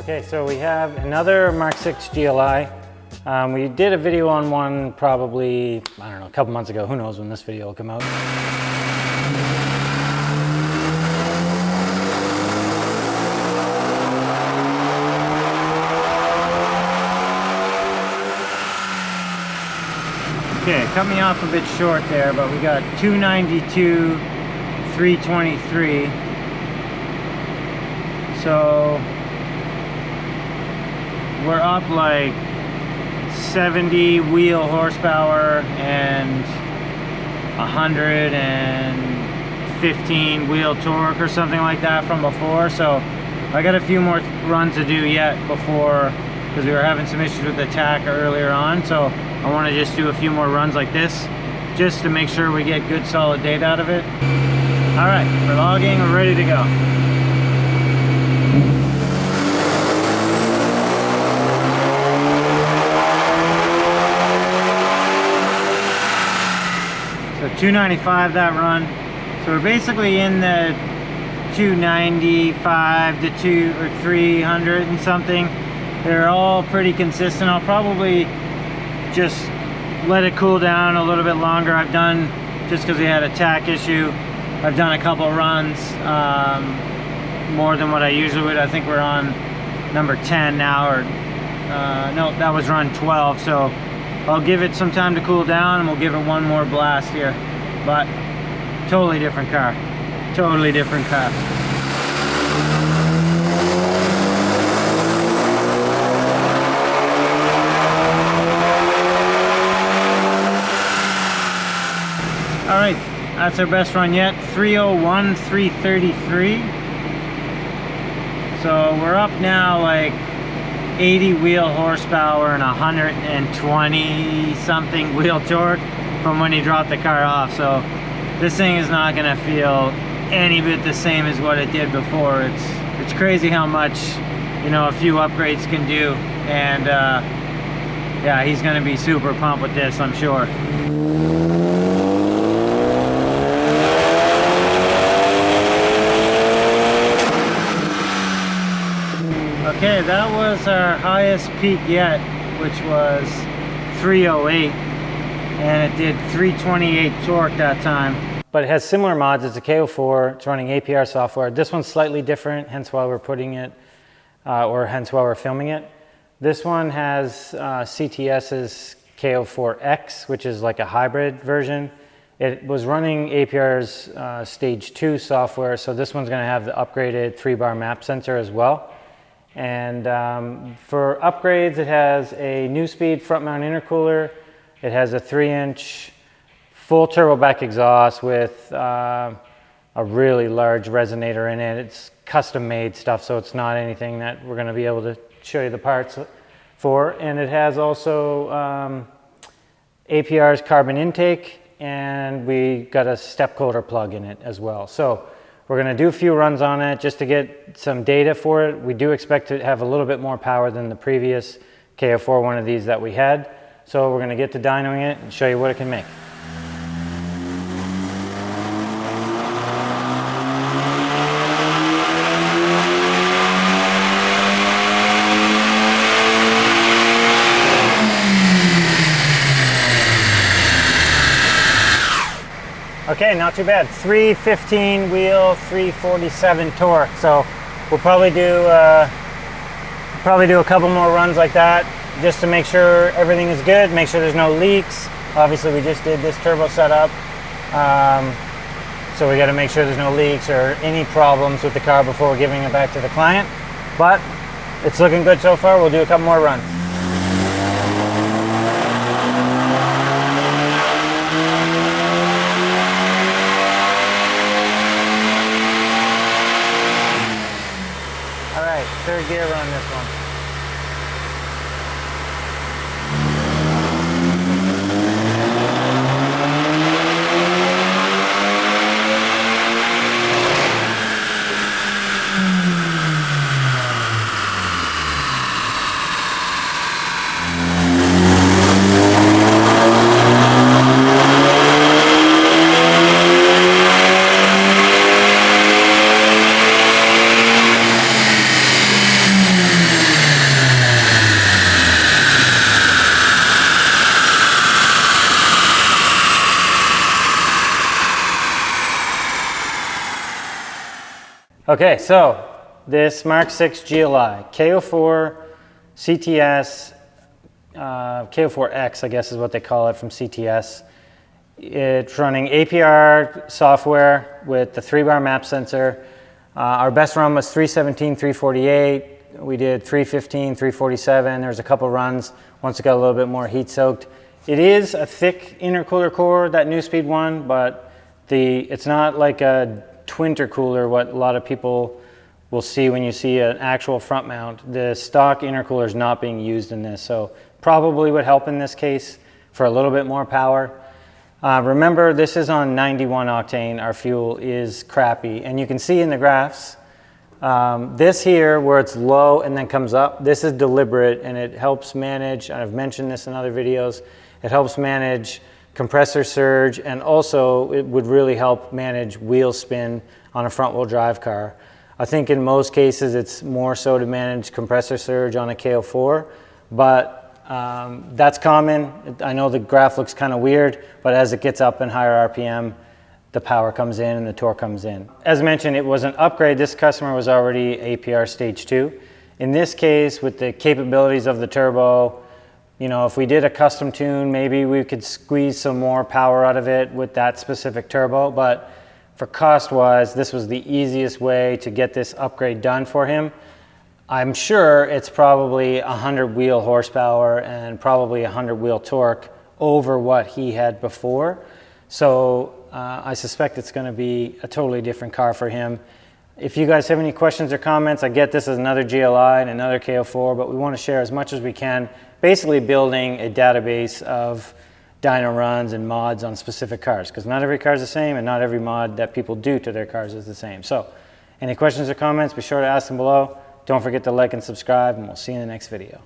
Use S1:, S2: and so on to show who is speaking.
S1: Okay, so we have another MK6 GLI. We did a video on one probably, I don't know, a couple months ago. Who knows when this video will come out. Okay, cut me off a bit short there, but we got 292, 323. So we're up like 70 wheel horsepower and 115 wheel torque or something like that from before. So I got a few more runs to do yet before, because we were having some issues with the tach earlier on. So I want to just do a few more runs like this just to make sure we get good solid data out of it. All right, we're logging, we're ready to go. So 295 that run. So we're basically in the 295 to 300 and something. They're all pretty consistent. I'll probably just let it cool down a little bit longer. I've done, just because we had a tach issue, I've done a couple runs more than what I usually would. I think we're on number 10 now, or no, that was run 12. So I'll give it some time to cool down and we'll give it one more blast here. But totally different car. Totally different car. All right, that's our best run yet. 301, 333. So we're up now like 80 wheel horsepower and 120 something wheel torque from when you drop the car off. So this thing is not gonna feel any bit the same as what it did before. It's crazy how much, you know, a few upgrades can do. And yeah, he's gonna be super pumped with this, I'm sure. Okay, that was our highest peak yet, which was 308, and it did 328 torque that time. But it has similar mods. It's a K04, it's running APR software. This one's slightly different, hence why we're putting it, or hence why we're filming it. This one has CTS's K04x, which is like a hybrid version. It was running APR's stage 2 software, so this one's gonna have the upgraded 3-bar map sensor as well. And for upgrades, it has a new speed front mount intercooler. It has a 3-inch full turbo back exhaust with a really large resonator in it. It's custom made stuff, so it's not anything that we're gonna be able to show you the parts for. And it has also APR's carbon intake, and we got a step coder plug in it as well. So we're gonna do a few runs on it just to get some data for it. We do expect to have a little bit more power than the previous K04 one of these that we had. So we're gonna get to dynoing it and show you what it can make. Okay, not too bad. 315 wheel, 347 torque. So we'll probably do a couple more runs like that just to make sure everything is good, make sure there's no leaks. Obviously, we just did this turbo setup, so we got to make sure there's no leaks or any problems with the car before giving it back to the client. But it's looking good so far. We'll do a couple more runs. Third gear run this one. Okay, so this MK6 GLI, K04 CTS, K04x, I guess is what they call it from CTS. It's running APR software with the 3-bar map sensor. Our best run was 317, 348. We did 315, 347. There's a couple runs once it got a little bit more heat soaked. It is a thick intercooler core, that New Speed one, but it's not like a twin intercooler, what a lot of people will see when you see an actual front mount. The stock intercooler is not being used in this, so probably would help in this case for a little bit more power. Remember, this is on 91 octane. Our fuel is crappy, and you can see in the graphs, this here where it's low and then comes up, this is deliberate, and it helps manage, I've mentioned this in other videos, it helps manage compressor surge, and also it would really help manage wheel spin on a front wheel drive car. I think in most cases it's more so to manage compressor surge on a K04, but that's common. I know the graph looks kind of weird, but as it gets up in higher RPM, the power comes in and the torque comes in. As mentioned, it was an upgrade. This customer was already APR stage 2. In this case, with the capabilities of the turbo, you know, if we did a custom tune, maybe we could squeeze some more power out of it with that specific turbo, but for cost-wise, this was the easiest way to get this upgrade done for him. I'm sure it's probably 100 wheel horsepower and probably 100 wheel torque over what he had before. So I suspect it's going to be a totally different car for him. If you guys have any questions or comments, I get this is another GLI and another K04, but we want to share as much as we can, basically building a database of dyno runs and mods on specific cars, because not every car is the same and not every mod that people do to their cars is the same. So any questions or comments, be sure to ask them below. Don't forget to like and subscribe, and we'll see you in the next video.